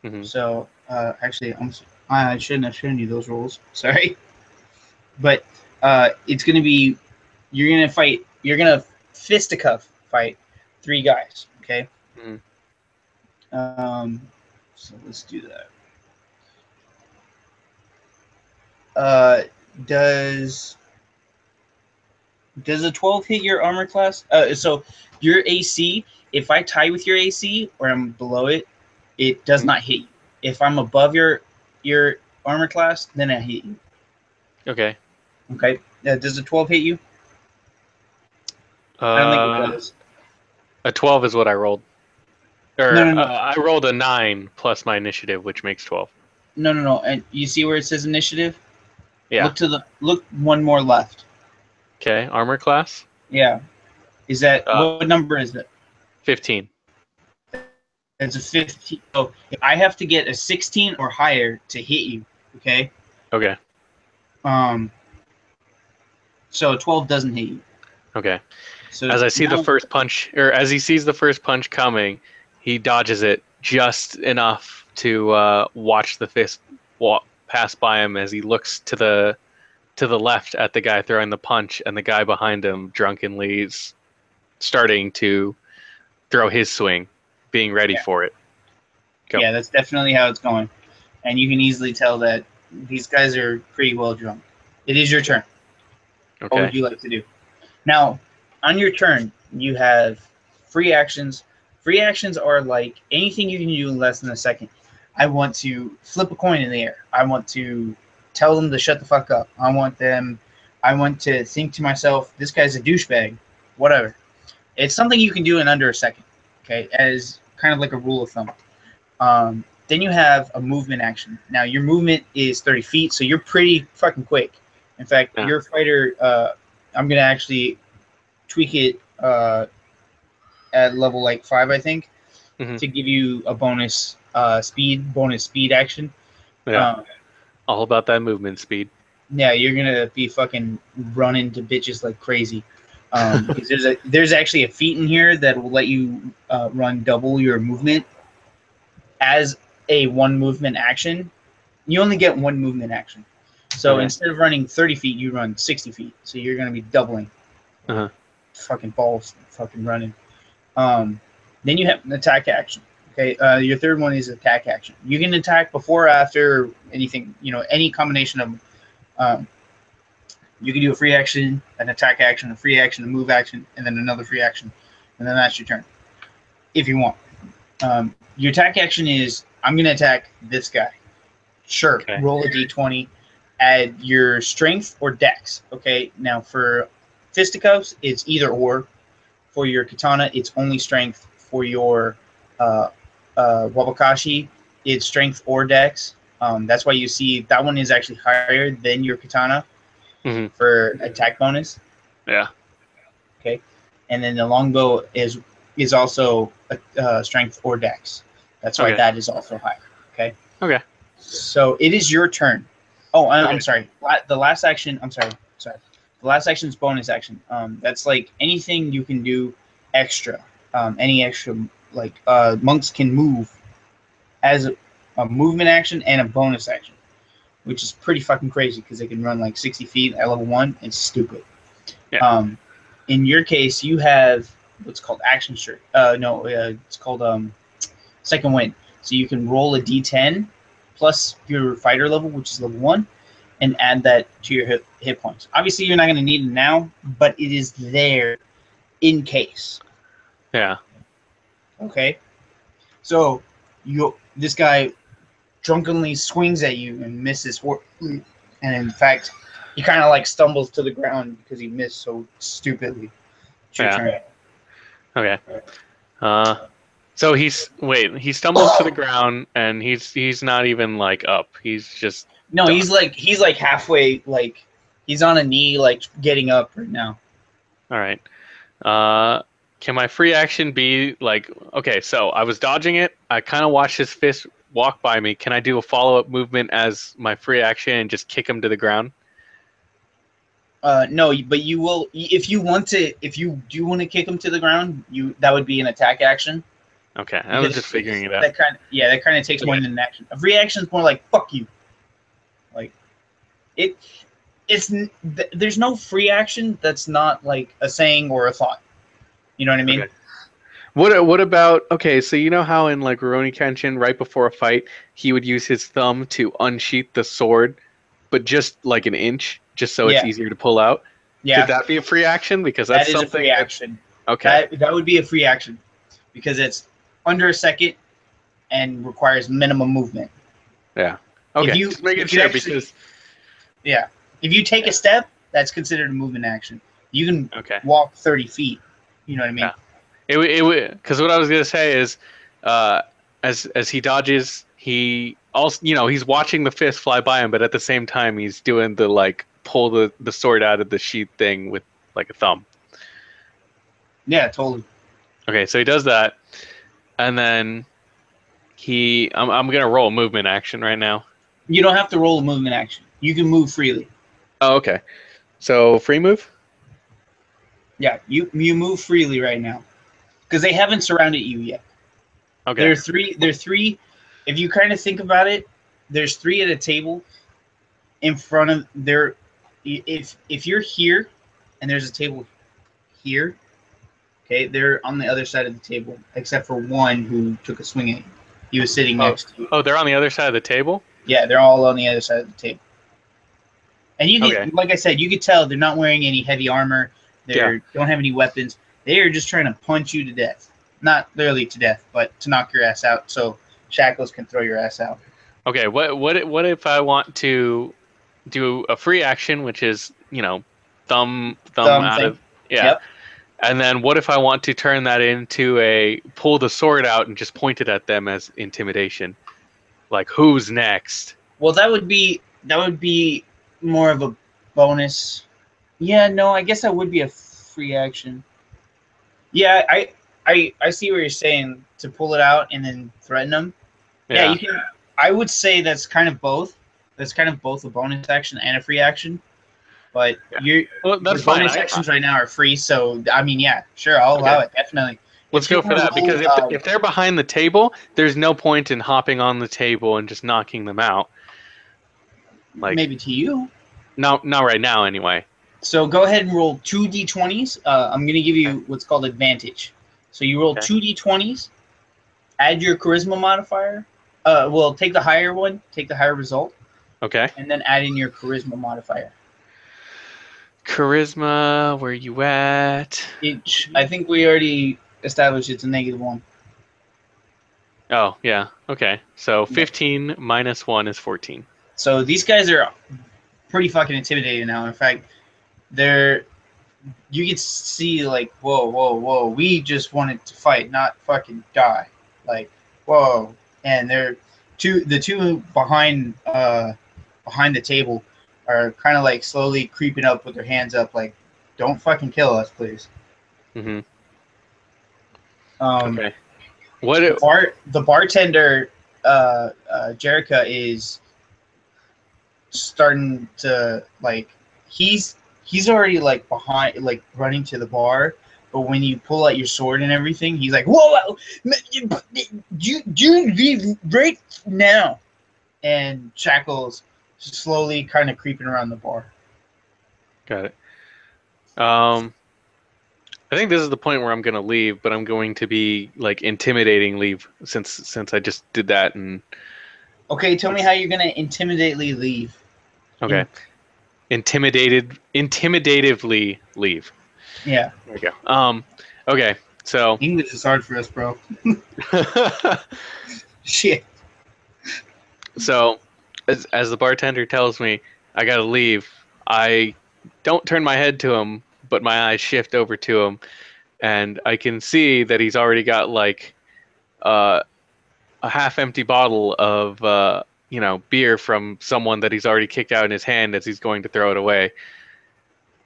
Hmm. So actually, I shouldn't have shown you those rolls. Sorry, but it's gonna be you're gonna fight. You're gonna fisticuff fight 3 guys. Okay. Hmm. Um, so let's do that. Uh, does does a 12 hit your armor class? So your AC, if I tie with your AC or I'm below it, it does not hit you. If I'm above your armor class, then I hit you. Okay. Okay. Does a 12 hit you? I don't think it Uh, does. a 12 is what I rolled. No, Or no, no, I rolled a 9 plus my initiative, which makes 12. no, no, no. And you see where it says initiative? Yeah. Look one more left. Okay. Armor class? Yeah. Is that Uh, what number is it? 15. It's a 15. So if I have to get a 16 or higher to hit you, okay? Okay. Um, so 12 doesn't hit you. Okay. So As I see the now, first punch, or as he sees the first punch coming, he dodges it just enough to watch the fist pass by him as he looks to the left at the guy throwing the punch, and the guy behind him drunkenly is starting to throw his swing, being ready yeah, for it. Go. yeah, that's definitely how it's going, and you can easily tell that these guys are pretty well drunk. It is your turn. What would Okay. you like to do? Now, on your turn, you have free actions. Free actions are like anything you can do in less than a second. I want to flip a coin in the air. I want to tell them to shut the fuck up. I want to think to myself, this guy's a douchebag. Whatever. It's something you can do in under a second. Okay, as kind of like a rule of thumb. Then you have a movement action. Now your movement is 30 feet, so you're pretty fucking quick. In fact, Yeah. your fighter, I'm gonna actually tweak it at level like 5, I think, Hmm. to give you a bonus speed action. Yeah. Um, All about that movement speed. yeah, you're gonna be fucking running to bitches like crazy. Because there's actually a feat in here that will let you run double your movement as a one movement action. You only get one movement action. So Okay. instead of running 30 feet, you run 60 feet. So you're going to be doubling. Uh-huh. Fucking balls, fucking running. Um, then you have an attack action. Okay, your third one is attack action. You can attack before or after anything, any combination of. Um, you can do a free action, an attack action, a free action, a move action, and then another free action, and then that's your turn if you want. Your attack action is I'm going to attack this guy. Sure, Okay. roll a d20, add your strength or dex. Okay, now for fisticuffs, it's either or. For your katana, it's only strength. For your uh, wabakashi, it's strength or dex. That's why you see that one is actually higher than your katana Hmm. for attack bonus. Yeah. Okay, and then the longbow is also strength or dex. That's why Okay. that is also higher. Okay. Okay. So it is your turn. Oh, I'm Okay. sorry. The last action. I'm sorry. Sorry. The last action is bonus action. That's like anything you can do extra. Any extra like monks can move as a movement action and a bonus action, which is pretty fucking crazy because they can run like 60 feet at level 1. It's stupid. Yeah. In your case, you have what's called action shirt. No, it's called second wind. So you can roll a d10 plus your fighter level, which is level 1, and add that to your hit points. Obviously, you're not going to need it now, but it is there in case. Yeah. Okay, so this guy drunkenly swings at you and misses, and in fact, he kind of like stumbles to the ground because he missed so stupidly. It's your Yeah. turn. Okay. Uh, he stumbles to the ground and he's not even like up. He's just No, done. he's like halfway, like he's on a knee, like getting up right now. All right. Uh, can my free action be like, okay, so I was dodging it. I kind of watched his fist walk by me. Can I do a follow-up movement as my free action and just kick him to the ground? No, but you will if you want to. If you do want to kick him to the ground, that would be an attack action. Okay, I was Because just figuring it out. that kind of takes more Okay. than an action. A free action is more like fuck you. Like it, there's no free action that's not like a saying or a thought. You know what I mean? Okay. What about okay, so you know how in like Rurouni Kenshin, right before a fight, he would use his thumb to unsheath the sword, but just like an inch, just so it's Yeah, easier to pull out? Could yeah. that be a free action? Because that's That is a something free that's action. okay. That would be a free action because it's under a second and requires minimum movement. Yeah. If Okay. you Just making if you sure actually because yeah, if you take a yeah. step, that's considered a movement action. You can Okay. walk 30 feet. You know what I Yeah. mean? It because what I was gonna say is, uh, as he dodges, he also he's watching the fist fly by him, but at the same time he's doing the like pull the sword out of the sheath thing with like a thumb. Yeah, totally. Okay, so he does that, and then I'm gonna roll a movement action right now. You don't have to roll a movement action. You can move freely. Oh, okay. So free move. Yeah, you move freely right now because they haven't surrounded you yet. There Okay. are three. There are three. If you kind of think about it, there's three at a table in front of there. If you're here, and there's a table here, okay, they're on the other side of the table, except for one who took a swing at you. He was sitting Oh, next to you. oh, they're on the other side of the table. Yeah, they're all on the other side of the table. And you Okay. can, like I said, you could tell they're not wearing any heavy armor. Yeah. They don't have any weapons. They are just trying to punch you to death. Not literally to death, but to knock your ass out so Shackles can throw your ass out. Okay. What if I want to do a free action, which is thumb Thumb out thing. of yeah. Yep. And then what if I want to turn that into a pull the sword out and just point it at them as intimidation? Like who's next? Well, that would be more of a bonus. Yeah, no, I guess that would be a free action. Yeah, I see what you're saying to pull it out and then threaten them. Yeah, Yeah. you can. I would say that's kind of both. That's kind of both a bonus action and a free action. But Yeah. Well, your that's fine. bonus actions right now are free. So I mean, yeah, sure, I'll Okay. allow it definitely. Let's If you go for want to that because roll, if they're behind the table, there's no point in hopping on the table and just knocking them out. Like maybe to you. not right now anyway. So go ahead and roll two d20s. I'm going to give Okay. you what's called advantage. So you roll Okay. two d20s, add your charisma modifier. Well, take the higher one, take the higher result, Okay. and then add in your charisma modifier. Charisma, where you at? I think we already established it's a -1. Oh, yeah. Okay. So Yeah. 15 minus 1 is 14. So these guys are pretty fucking intimidating now. In fact, they're you can see like whoa, whoa, whoa. We just wanted to fight, not fucking die. Like whoa, and they're the two behind the table are kind of like slowly creeping up with their hands up, like don't fucking kill us, please. Mm-hmm. Um, Okay. What? the bartender, Jerica is starting to like he's already like behind like running to the bar, but when you pull out your sword and everything he's like whoa, you leave right now, and Shackles slowly kind of creeping around the bar. Got it. I think this is the point where I'm gonna leave, but I'm going to be like intimidating leave since I just did that and Okay, tell me how you're gonna intimidately leave. okay. Intimidatively leave. Yeah, There we go. Okay, so English is hard for us, bro. Shit. so as the bartender tells me I gotta leave, I don't turn my head to him, but my eyes shift over to him, and I can see that he's already got like a half empty bottle of beer from someone that he's already kicked out in his hand as he's going to throw it away.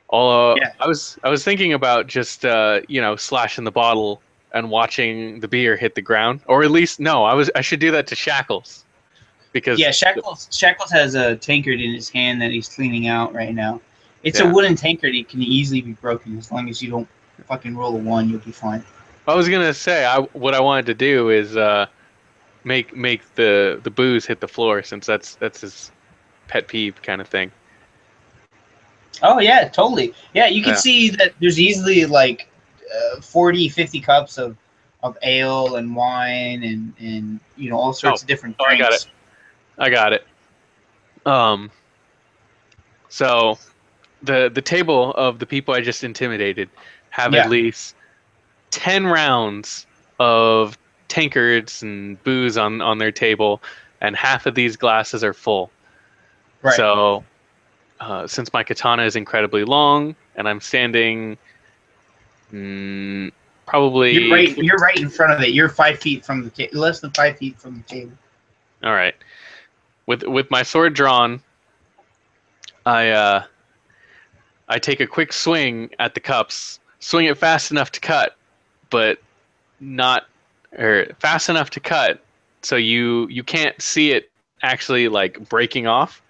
Although Yeah. I was thinking about just slashing the bottle and watching the beer hit the ground, or at least no, I should do that to Shackles because Yeah, Shackles has a tankard in his hand that he's cleaning out right now. It's a yeah. wooden tankard. It can easily be broken as long as you don't fucking roll a 1. You'll be fine. I was gonna say what I wanted to do is make the booze hit the floor since that's his pet peeve kind of thing. Oh yeah, totally. Yeah, you can Yeah. see that there's easily like 40, 50 cups of ale and wine and all Oh, sorts of different I got it. drinks. I got it. Um. So the table of the people I just intimidated have at Yeah, least 10 rounds of tankards and booze on their table, and half of these glasses are full. right. So, since my katana is incredibly long, and I'm standing mm, You're probably. right. You're right in front of it. You're 5 feet from the table, less than 5 feet from the table. All right. With my sword drawn, I I take a quick swing at the cups, swing it fast enough to cut, but not or fast enough to cut so you can't see it actually like breaking off.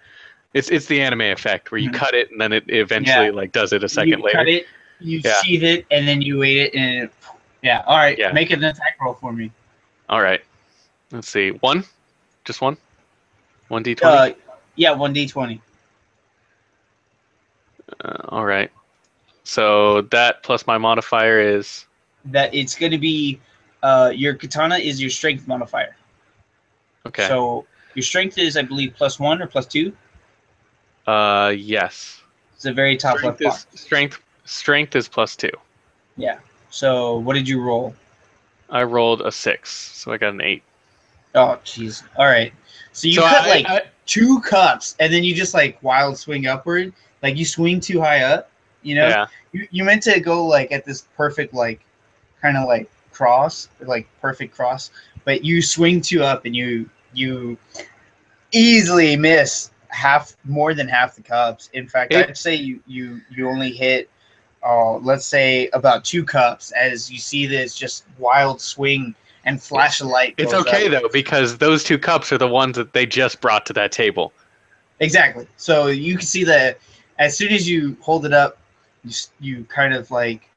It's the anime effect where you Mhm. cut it and then it eventually Yeah, like does it a second you cut later. it, you Yeah. sheath it, and then you wait it, and yeah. All right, Yeah. make an attack roll for me. All right. Let's see. One? Just one? 1d20? Uh, yeah, 1d20. All right. So that plus my modifier is That it's going to be your katana is your strength modifier. okay. So your strength is, I believe, +1 or +2. Yes. It's the very top Strength left bar. is strength is +2. Yeah. So what did you roll? I rolled a 6, so I got an 8. Oh, jeez. All right. So you So cut like I 2 cups, and then you just like wild swing upward. Like you swing too high up. yeah. You meant to go like at this perfect like kind of like cross, like perfect cross, but you swing too up, and you easily miss more than half the cups. In fact, It I'd say you only hit let's say about 2 cups as you see this just wild swing and flash of light it's goes up. okay though because those 2 cups are the ones that they just brought to that table. Exactly. So you can see that as soon as you hold it up, you kind of like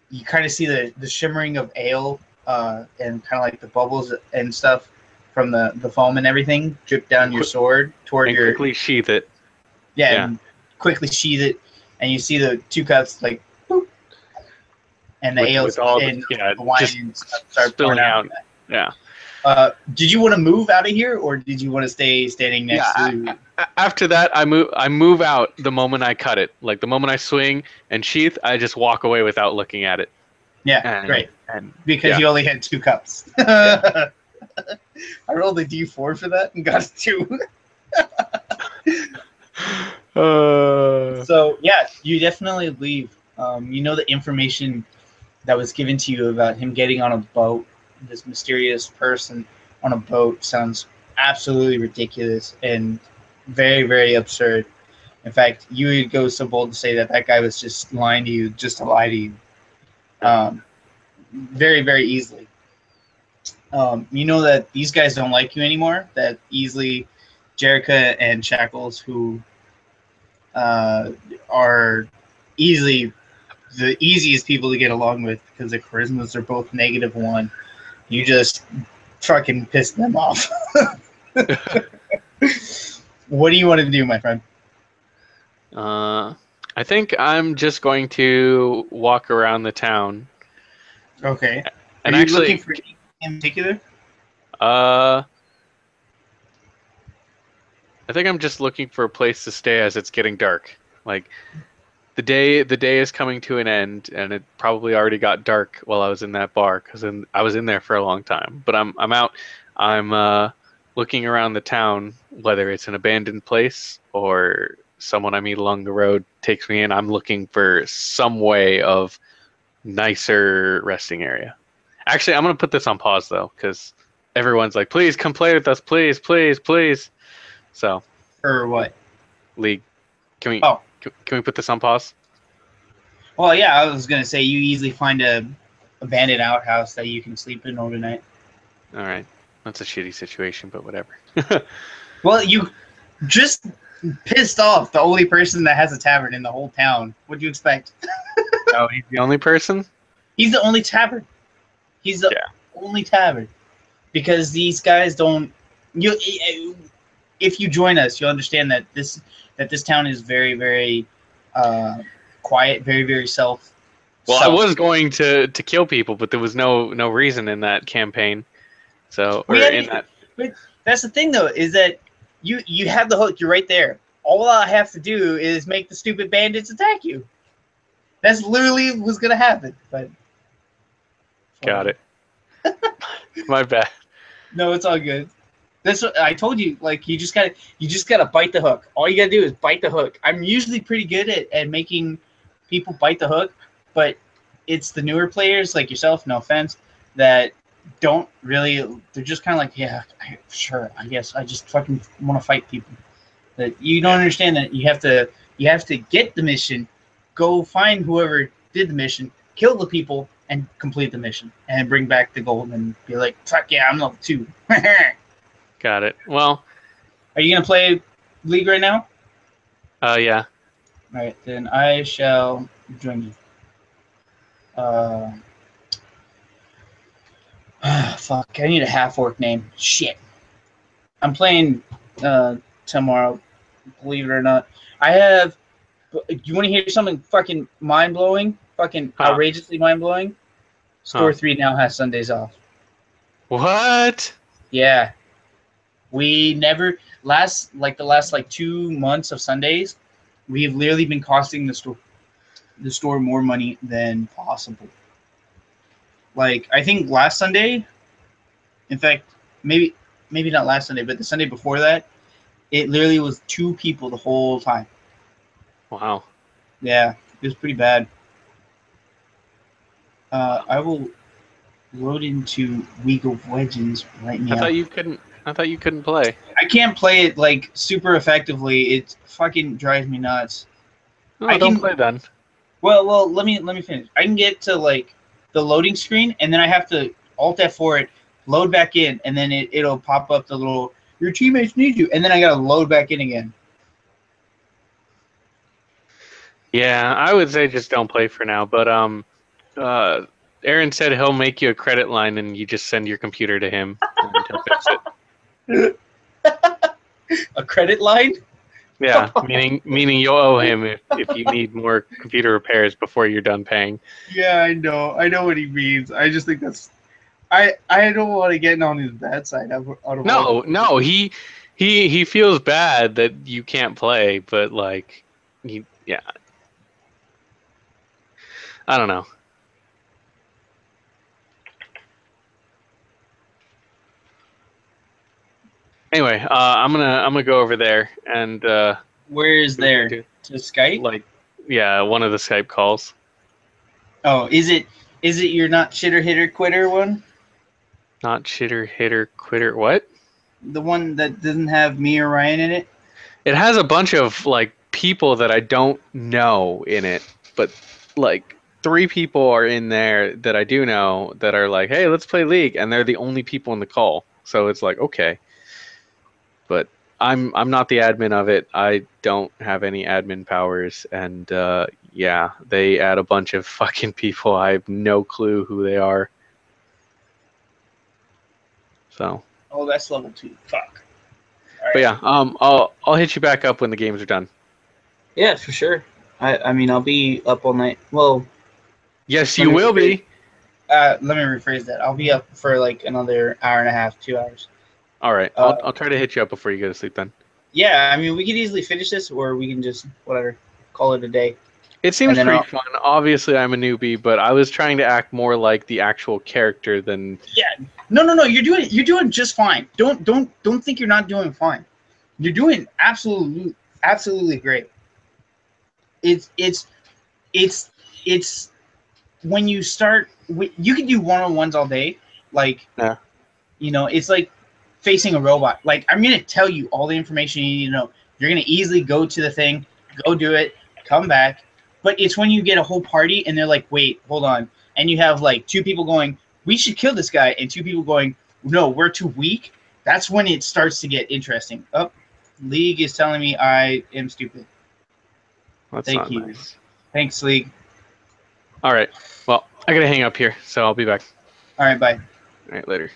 you kind of see the shimmering of ale and kind of like the bubbles and stuff from the foam and everything drip down your sword toward And your quickly sheath it. Yeah. and quickly sheath it, and you see the 2 cups like boop, and the ale With all and the the wine just and stuff start spilling pouring out. out. Yeah. Did you want to move out of here, or did you want to stay standing next to? After that, I move out the moment I cut it. Like the moment I swing and sheath, I just walk away without looking at it. Yeah, And, great. And Because yeah. you only had 2 cups. Yeah. I rolled a d4 for that and got a 2. So yeah, you definitely leave. The information that was given to you about him getting on a boat, this mysterious person on a boat, sounds absolutely ridiculous and very, very absurd. In fact, you would go so bold to say that that guy was just lying to you, just to lie to you, very, very easily. You know that these guys don't like you anymore. That easily, Jerica and Shackles, who are easily the easiest people to get along with because their charismas are both -1. You just fucking piss them off. What do you want to do, my friend? I think I'm just going to walk around the town. Okay. Are And you actually, looking for anything in particular? I think I'm just looking for a place to stay as it's getting dark. Like the day is coming to an end, and it probably already got dark while I was in that bar because I was in there for a long time. But I'm out. I'm looking around the town, whether it's an abandoned place or someone I meet along the road takes me in. I'm looking for some way of nicer resting area. Actually, I'm gonna put this on pause though, because everyone's like, please come play with us, please, please, please. So, Or what? League, can we Oh, can we put this on pause? well, yeah. I was gonna say you easily find a abandoned outhouse that you can sleep in overnight. All right, that's a shitty situation, but whatever. Well, you just pissed off the only person that has a tavern in the whole town. What'd you expect? Oh, he's the only person? He's the only tavern. He's the only tavern because these guys don't. You, if you join us, you'll understand that this town is very very quiet, very very self. Well, I was going to kill people, but there was no reason in that campaign. So, or in that. But that's the thing, though, is that you have the hook. You're right there. All I have to do is make the stupid bandits attack you. That's literally what's gonna happen. But got it. My bad. No, it's all good. That's what I told you. Like you just gotta bite the hook. All you gotta do is bite the hook. I'm usually pretty good at making people bite the hook, but it's the newer players like yourself, no offense, that don't really. They're just kind of like, yeah, sure, I guess I just fucking want to fight people. That you don't understand that you have to get the mission, go find whoever did the mission, kill the people, and complete the mission, and bring back the gold and be like, fuck yeah, I'm level 2. Got it. Well, are you gonna play League right now? Yeah. All right, then I shall join you. Fuck, I need a half-orc name. Shit. I'm playing tomorrow, believe it or not. I have... You want to hear something fucking mind-blowing? Fucking outrageously mind-blowing? Store 3 now has Sundays off. What? Yeah. We never... the last 2 months of Sundays, we've literally been costing the store more money than possible. Like, I think last Sunday, in fact, maybe not last Sunday, but the Sunday before that, it literally was 2 people the whole time. Wow. Yeah, it was pretty bad. I will load into League of Legends right now. I thought you couldn't play. I can't play it like super effectively. It fucking drives me nuts. Oh, don't play then. Well, let me finish. I can get to like the loading screen, and then I have to Alt F4 it, load back in, and then it'll pop up the little your teammates need you, and then I gotta load back in again. Yeah, I would say just don't play for now. But Aaron said he'll make you a credit line, and you just send your computer to him, and he'll fix it. A credit line? Yeah, meaning you'll owe him if you need more computer repairs before you're done paying. Yeah, I know what he means. I just think that's I don't want to get on his bad side. No, he feels bad that you can't play, but like, yeah, I don't know. Anyway, I'm gonna go over there and. Where is there? To Skype? Like, yeah, one of the Skype calls. Oh, is it your not shitter hitter quitter one? Not shitter hitter quitter. What? The one that doesn't have me or Ryan in it? It has a bunch of like people that I don't know in it, but like 3 people are in there that I do know that are like, hey, let's play League, and they're the only people in the call. So it's like, okay. But I'm not the admin of it. I don't have any admin powers, and yeah, they add a bunch of fucking people. I have no clue who they are. So. Oh, that's level 2. Fuck. Right. But yeah, I'll hit you back up when the games are done. Yeah, for sure. I mean, I'll be up all night. Well. Yes, you will be. Let me rephrase that. I'll be up for like another hour and a half, 2 hours. All right, I'll try to hit you up before you go to sleep then. Yeah, I mean, we could easily finish this, or we can just, whatever, call it a day. It seems pretty fun. Obviously, I'm a newbie, but I was trying to act more like the actual character than... Yeah. No, you're doing just fine. Don't think you're not doing fine. You're doing absolutely great. It's when you start... You can do one-on-ones all day, like... Yeah. You know, it's like facing a robot. Like, I'm going to tell you all the information you need to know. You're going to easily go to the thing, go do it, come back. But it's when you get a whole party and they're like, wait, hold on. And you have like two people going, we should kill this guy, and two people going, no, we're too weak. That's when it starts to get interesting. Oh, League is telling me I am stupid. That's Thank not you. nice. Thanks, League. All right. Well, I gotta hang up here, so I'll be back. All right, bye. All right, later.